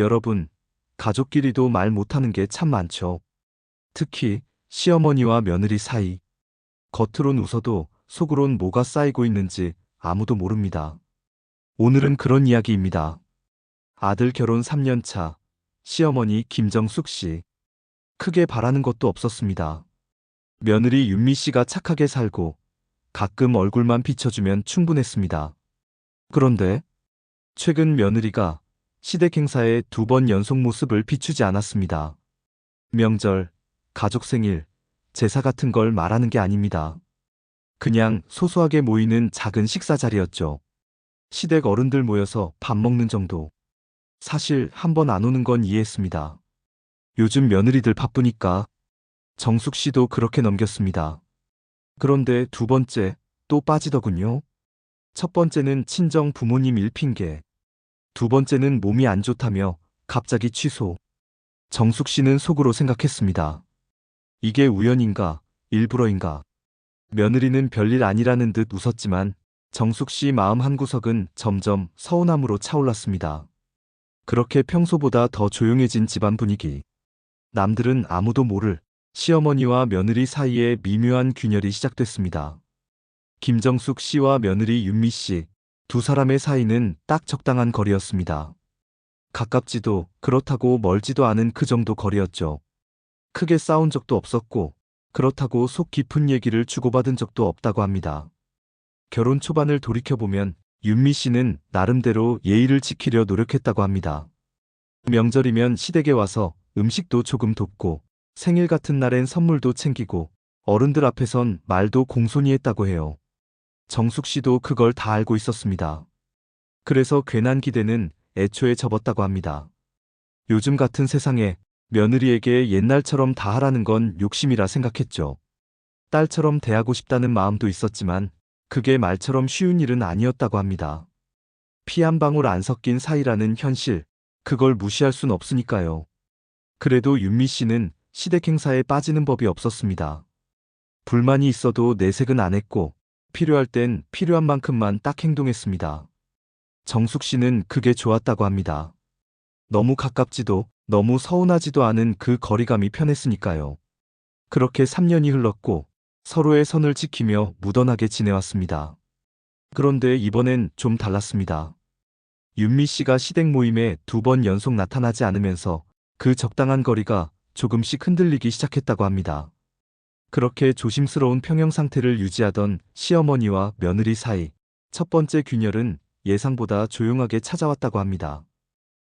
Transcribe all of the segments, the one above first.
여러분, 가족끼리도 말 못하는 게 참 많죠. 특히 시어머니와 며느리 사이. 겉으론 웃어도 속으론 뭐가 쌓이고 있는지 아무도 모릅니다. 오늘은 그런 이야기입니다. 아들 결혼 3년 차, 시어머니 김정숙 씨. 크게 바라는 것도 없었습니다. 며느리 윤미 씨가 착하게 살고 가끔 얼굴만 비춰주면 충분했습니다. 그런데 최근 며느리가 시댁 행사에 2번 연속 모습을 비추지 않았습니다. 명절, 가족 생일, 제사 같은 걸 말하는 게 아닙니다. 그냥 소소하게 모이는 작은 식사 자리였죠. 시댁 어른들 모여서 밥 먹는 정도. 사실 한 번 안 오는 건 이해했습니다. 요즘 며느리들 바쁘니까. 정숙 씨도 그렇게 넘겼습니다. 그런데 2번째 또 빠지더군요. 첫 번째는 친정 부모님 일 핑계. 2번째는 몸이 안 좋다며 갑자기 취소. 정숙 씨는 속으로 생각했습니다. 이게 우연인가, 일부러인가. 며느리는 별일 아니라는 듯 웃었지만 정숙 씨 마음 한구석은 점점 서운함으로 차올랐습니다. 그렇게 평소보다 더 조용해진 집안 분위기. 남들은 아무도 모를 시어머니와 며느리 사이에 미묘한 균열이 시작됐습니다. 김정숙 씨와 며느리 윤미 씨, 두 사람의 사이는 딱 적당한 거리였습니다. 가깝지도 그렇다고 멀지도 않은 그 정도 거리였죠. 크게 싸운 적도 없었고 그렇다고 속 깊은 얘기를 주고받은 적도 없다고 합니다. 결혼 초반을 돌이켜보면 윤미 씨는 나름대로 예의를 지키려 노력했다고 합니다. 명절이면 시댁에 와서 음식도 조금 돕고 생일 같은 날엔 선물도 챙기고 어른들 앞에선 말도 공손히 했다고 해요. 정숙 씨도 그걸 다 알고 있었습니다. 그래서 괜한 기대는 애초에 접었다고 합니다. 요즘 같은 세상에 며느리에게 옛날처럼 다 하라는 건 욕심이라 생각했죠. 딸처럼 대하고 싶다는 마음도 있었지만 그게 말처럼 쉬운 일은 아니었다고 합니다. 피 한 방울 안 섞인 사이라는 현실, 그걸 무시할 순 없으니까요. 그래도 윤미 씨는 시댁 행사에 빠지는 법이 없었습니다. 불만이 있어도 내색은 안 했고 필요할 땐 필요한 만큼만 딱 행동했습니다. 정숙 씨는 그게 좋았다고 합니다. 너무 가깝지도 너무 서운하지도 않은 그 거리감이 편했으니까요. 그렇게 3년이 흘렀고 서로의 선을 지키며 무던하게 지내왔습니다. 그런데 이번엔 좀 달랐습니다. 윤미 씨가 시댁 모임에 2번 연속 나타나지 않으면서 그 적당한 거리가 조금씩 흔들리기 시작했다고 합니다. 그렇게 조심스러운 평형 상태를 유지하던 시어머니와 며느리 사이, 첫 번째 균열은 예상보다 조용하게 찾아왔다고 합니다.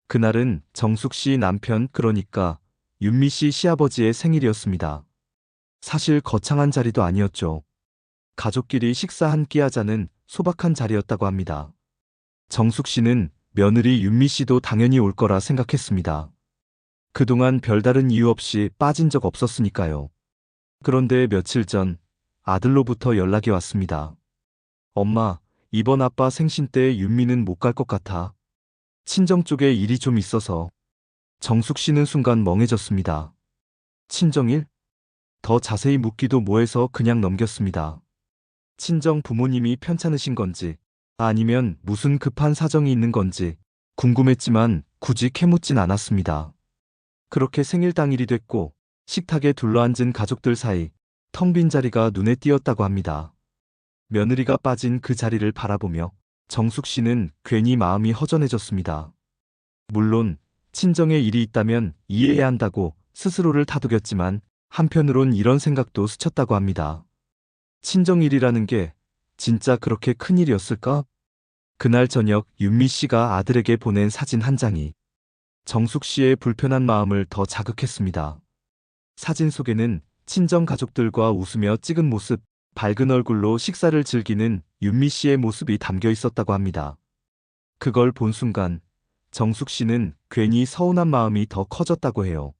그날은 정숙 씨 남편, 그러니까 윤미 씨 시아버지의 생일이었습니다. 사실 거창한 자리도 아니었죠. 가족끼리 식사 한 끼 하자는 소박한 자리였다고 합니다. 정숙 씨는 며느리 윤미 씨도 당연히 올 거라 생각했습니다. 그동안 별다른 이유 없이 빠진 적 없었으니까요. 그런데 며칠 전 아들로부터 연락이 왔습니다. 엄마, 이번 아빠 생신 때 윤미는 못 갈 것 같아. 친정 쪽에 일이 좀 있어서. 정숙 씨는 순간 멍해졌습니다. 친정일? 더 자세히 묻기도 뭐해서 그냥 넘겼습니다. 친정 부모님이 편찮으신 건지 아니면 무슨 급한 사정이 있는 건지 궁금했지만 굳이 캐묻진 않았습니다. 그렇게 생일 당일이 됐고 식탁에 둘러앉은 가족들 사이 텅 빈 자리가 눈에 띄었다고 합니다. 며느리가 빠진 그 자리를 바라보며 정숙 씨는 괜히 마음이 허전해졌습니다. 물론 친정에 일이 있다면 이해해야 한다고 스스로를 다독였지만 한편으론 이런 생각도 스쳤다고 합니다. 친정일이라는 게 진짜 그렇게 큰 일이었을까? 그날 저녁 윤미 씨가 아들에게 보낸 사진 한 장이 정숙 씨의 불편한 마음을 더 자극했습니다. 사진 속에는 친정 가족들과 웃으며 찍은 모습, 밝은 얼굴로 식사를 즐기는 윤미 씨의 모습이 담겨 있었다고 합니다. 그걸 본 순간 정숙 씨는 괜히 서운한 마음이 더 커졌다고 해요.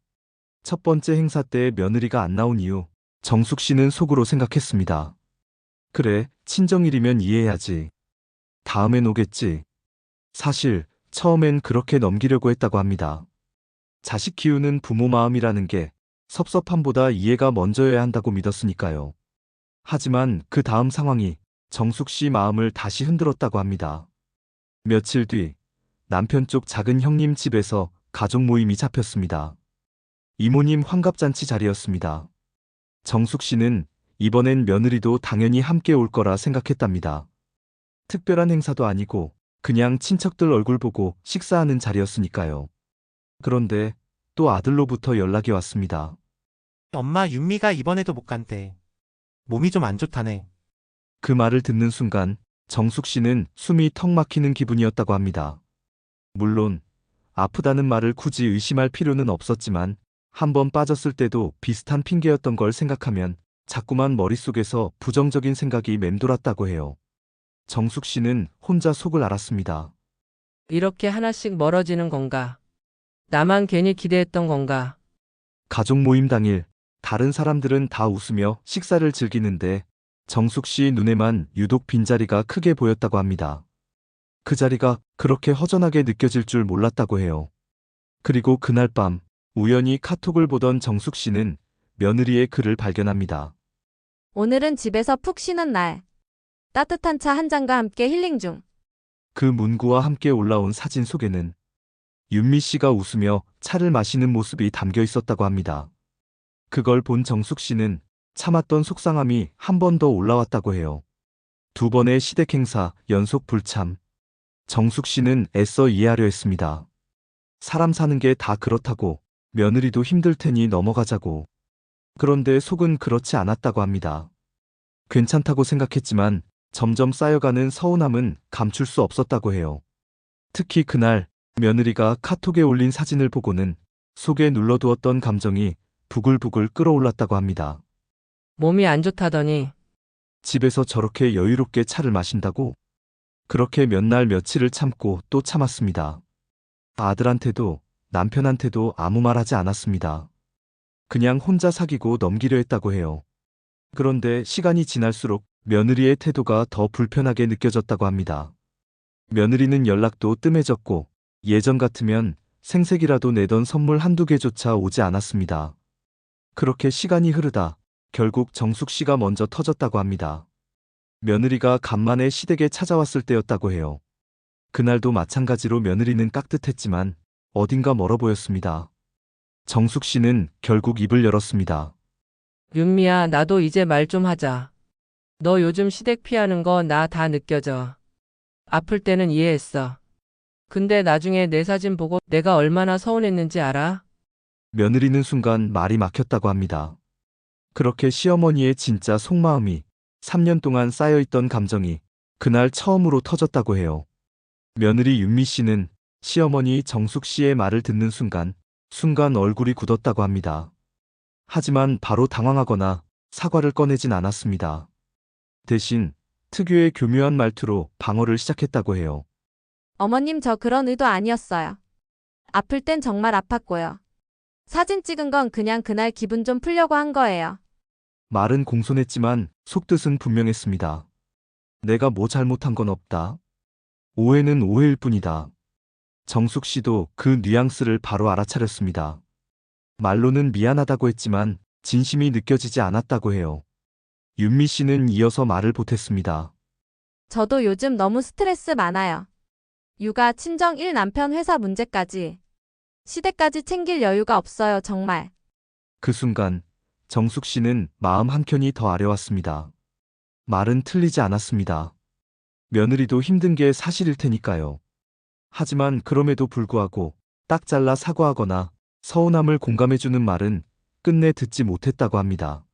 첫 번째 행사 때 며느리가 안 나온 이유, 정숙 씨는 속으로 생각했습니다. 그래, 친정일이면 이해해야지. 다음엔 오겠지. 사실 처음엔 그렇게 넘기려고 했다고 합니다. 자식 키우는 부모 마음이라는 게 섭섭함보다 이해가 먼저여야 한다고 믿었으니까요. 하지만 그 다음 상황이 정숙 씨 마음을 다시 흔들었다고 합니다. 며칠 뒤 남편 쪽 작은 형님 집에서 가족 모임이 잡혔습니다. 이모님 환갑잔치 자리였습니다. 정숙 씨는 이번엔 며느리도 당연히 함께 올 거라 생각했답니다. 특별한 행사도 아니고 그냥 친척들 얼굴 보고 식사하는 자리였으니까요. 그런데 또 아들로부터 연락이 왔습니다. 엄마 윤미가 이번에도 못 간대. 몸이 좀 안 좋다네. 그 말을 듣는 순간 정숙 씨는 숨이 턱 막히는 기분이었다고 합니다. 물론 아프다는 말을 굳이 의심할 필요는 없었지만 한번 빠졌을 때도 비슷한 핑계였던 걸 생각하면 자꾸만 머릿속에서 부정적인 생각이 맴돌았다고 해요. 정숙 씨는 혼자 속을 알았습니다. 이렇게 하나씩 멀어지는 건가? 나만 괜히 기대했던 건가? 가족 모임 당일 다른 사람들은 다 웃으며 식사를 즐기는데 정숙 씨 눈에만 유독 빈자리가 크게 보였다고 합니다. 그 자리가 그렇게 허전하게 느껴질 줄 몰랐다고 해요. 그리고 그날 밤 우연히 카톡을 보던 정숙 씨는 며느리의 글을 발견합니다. 오늘은 집에서 푹 쉬는 날. 따뜻한 차 한 잔과 함께 힐링 중. 그 문구와 함께 올라온 사진 속에는 윤미 씨가 웃으며 차를 마시는 모습이 담겨 있었다고 합니다. 그걸 본 정숙 씨는 참았던 속상함이 한 번 더 올라왔다고 해요. 두 번의 시댁 행사 연속 불참. 정숙 씨는 애써 이해하려 했습니다. 사람 사는 게 다 그렇다고, 며느리도 힘들 테니 넘어가자고. 그런데 속은 그렇지 않았다고 합니다. 괜찮다고 생각했지만 점점 쌓여가는 서운함은 감출 수 없었다고 해요. 특히 그날 며느리가 카톡에 올린 사진을 보고는 속에 눌러두었던 감정이 부글부글 끓어올랐다고 합니다. 몸이 안 좋다더니 집에서 저렇게 여유롭게 차를 마신다고? 그렇게 몇 날 며칠을 참고 또 참았습니다. 아들한테도 남편한테도 아무 말 하지 않았습니다. 그냥 혼자 사귀고 넘기려 했다고 해요. 그런데 시간이 지날수록 며느리의 태도가 더 불편하게 느껴졌다고 합니다. 며느리는 연락도 뜸해졌고 예전 같으면 생색이라도 내던 선물 한두 개조차 오지 않았습니다. 그렇게 시간이 흐르다 결국 정숙 씨가 먼저 터졌다고 합니다. 며느리가 간만에 시댁에 찾아왔을 때였다고 해요. 그날도 마찬가지로 며느리는 깍듯했지만 어딘가 멀어 보였습니다. 정숙 씨는 결국 입을 열었습니다. 윤미야, 나도 이제 말 좀 하자. 너 요즘 시댁 피하는 거 나 다 느껴져. 아플 때는 이해했어. 근데 나중에 내 사진 보고 내가 얼마나 서운했는지 알아? 며느리는 순간 말이 막혔다고 합니다. 그렇게 시어머니의 진짜 속마음이 3년 동안 쌓여있던 감정이 그날 처음으로 터졌다고 해요. 며느리 윤미 씨는 시어머니 정숙 씨의 말을 듣는 순간 얼굴이 굳었다고 합니다. 하지만 바로 당황하거나 사과를 꺼내진 않았습니다. 대신 특유의 교묘한 말투로 방어를 시작했다고 해요. 어머님, 저 그런 의도 아니었어요. 아플 땐 정말 아팠고요. 사진 찍은 건 그냥 그날 기분 좀 풀려고 한 거예요. 말은 공손했지만 속뜻은 분명했습니다. 내가 뭐 잘못한 건 없다. 오해는 오해일 뿐이다. 정숙 씨도 그 뉘앙스를 바로 알아차렸습니다. 말로는 미안하다고 했지만 진심이 느껴지지 않았다고 해요. 윤미 씨는 이어서 말을 보탰습니다. 저도 요즘 너무 스트레스 많아요. 육아, 친정, 일, 남편, 회사 문제까지. 시댁까지 챙길 여유가 없어요, 정말. 그 순간 정숙 씨는 마음 한켠이 더 아려왔습니다. 말은 틀리지 않았습니다. 며느리도 힘든 게 사실일 테니까요. 하지만 그럼에도 불구하고 딱 잘라 사과하거나 서운함을 공감해주는 말은 끝내 듣지 못했다고 합니다.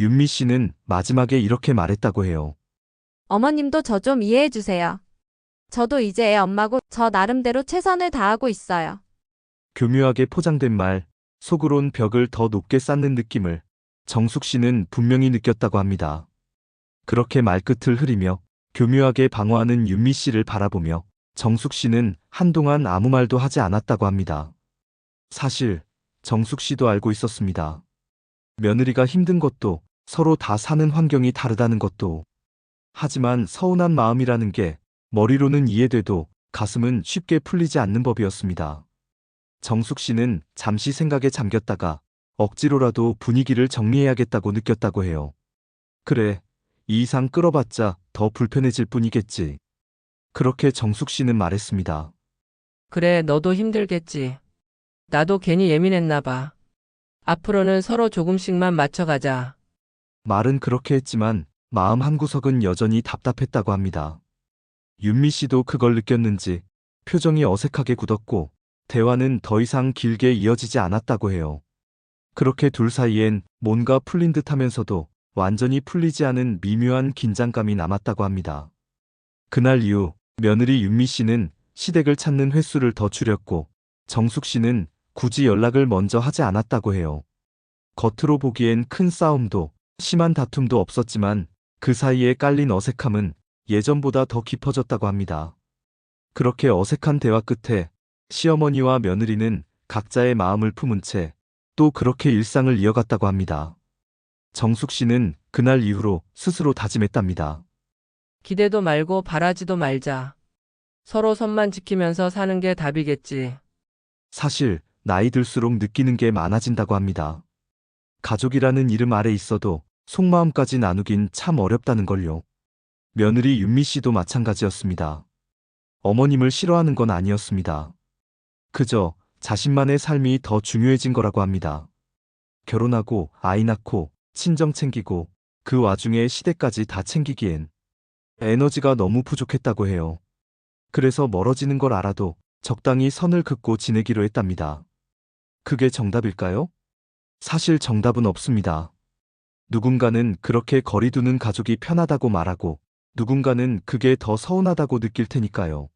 윤미 씨는 마지막에 이렇게 말했다고 해요. 어머님도 저 좀 이해해 주세요. 저도 이제 애 엄마고 저 나름대로 최선을 다하고 있어요. 교묘하게 포장된 말, 속으론 벽을 더 높게 쌓는 느낌을 정숙 씨는 분명히 느꼈다고 합니다. 그렇게 말끝을 흐리며 교묘하게 방어하는 윤미 씨를 바라보며 정숙 씨는 한동안 아무 말도 하지 않았다고 합니다. 사실 정숙 씨도 알고 있었습니다. 며느리가 힘든 것도 서로 다 사는 환경이 다르다는 것도. 하지만 서운한 마음이라는 게 머리로는 이해돼도 가슴은 쉽게 풀리지 않는 법이었습니다. 정숙 씨는 잠시 생각에 잠겼다가 억지로라도 분위기를 정리해야겠다고 느꼈다고 해요. 그래, 이 이상 끌어봤자 더 불편해질 뿐이겠지. 그렇게 정숙 씨는 말했습니다. 그래, 너도 힘들겠지. 나도 괜히 예민했나 봐. 앞으로는 서로 조금씩만 맞춰가자. 말은 그렇게 했지만 마음 한구석은 여전히 답답했다고 합니다. 윤미 씨도 그걸 느꼈는지 표정이 어색하게 굳었고 대화는 더 이상 길게 이어지지 않았다고 해요. 그렇게 둘 사이엔 뭔가 풀린 듯 하면서도 완전히 풀리지 않은 미묘한 긴장감이 남았다고 합니다. 그날 이후 며느리 윤미 씨는 시댁을 찾는 횟수를 더 줄였고 정숙 씨는 굳이 연락을 먼저 하지 않았다고 해요. 겉으로 보기엔 큰 싸움도 심한 다툼도 없었지만 그 사이에 깔린 어색함은 예전보다 더 깊어졌다고 합니다. 그렇게 어색한 대화 끝에 시어머니와 며느리는 각자의 마음을 품은 채 또 그렇게 일상을 이어갔다고 합니다. 정숙 씨는 그날 이후로 스스로 다짐했답니다. 기대도 말고 바라지도 말자. 서로 선만 지키면서 사는 게 답이겠지. 사실 나이 들수록 느끼는 게 많아진다고 합니다. 가족이라는 이름 아래 있어도 속마음까지 나누긴 참 어렵다는 걸요. 며느리 윤미 씨도 마찬가지였습니다. 어머님을 싫어하는 건 아니었습니다. 그저 자신만의 삶이 더 중요해진 거라고 합니다. 결혼하고 아이 낳고 친정 챙기고 그 와중에 시댁까지 다 챙기기엔 에너지가 너무 부족했다고 해요. 그래서 멀어지는 걸 알아도 적당히 선을 긋고 지내기로 했답니다. 그게 정답일까요? 사실 정답은 없습니다. 누군가는 그렇게 거리 두는 가족이 편하다고 말하고 누군가는 그게 더 서운하다고 느낄 테니까요.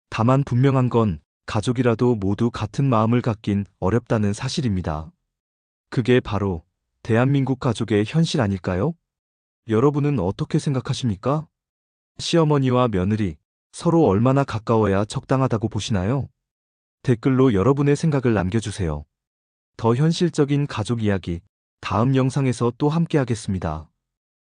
다만 분명한 건 가족이라도 모두 같은 마음을 갖긴 어렵다는 사실입니다. 그게 바로 대한민국 가족의 현실 아닐까요? 여러분은 어떻게 생각하십니까? 시어머니와 며느리 서로 얼마나 가까워야 적당하다고 보시나요? 댓글로 여러분의 생각을 남겨주세요. 더 현실적인 가족 이야기 다음 영상에서 또 함께 하겠습니다.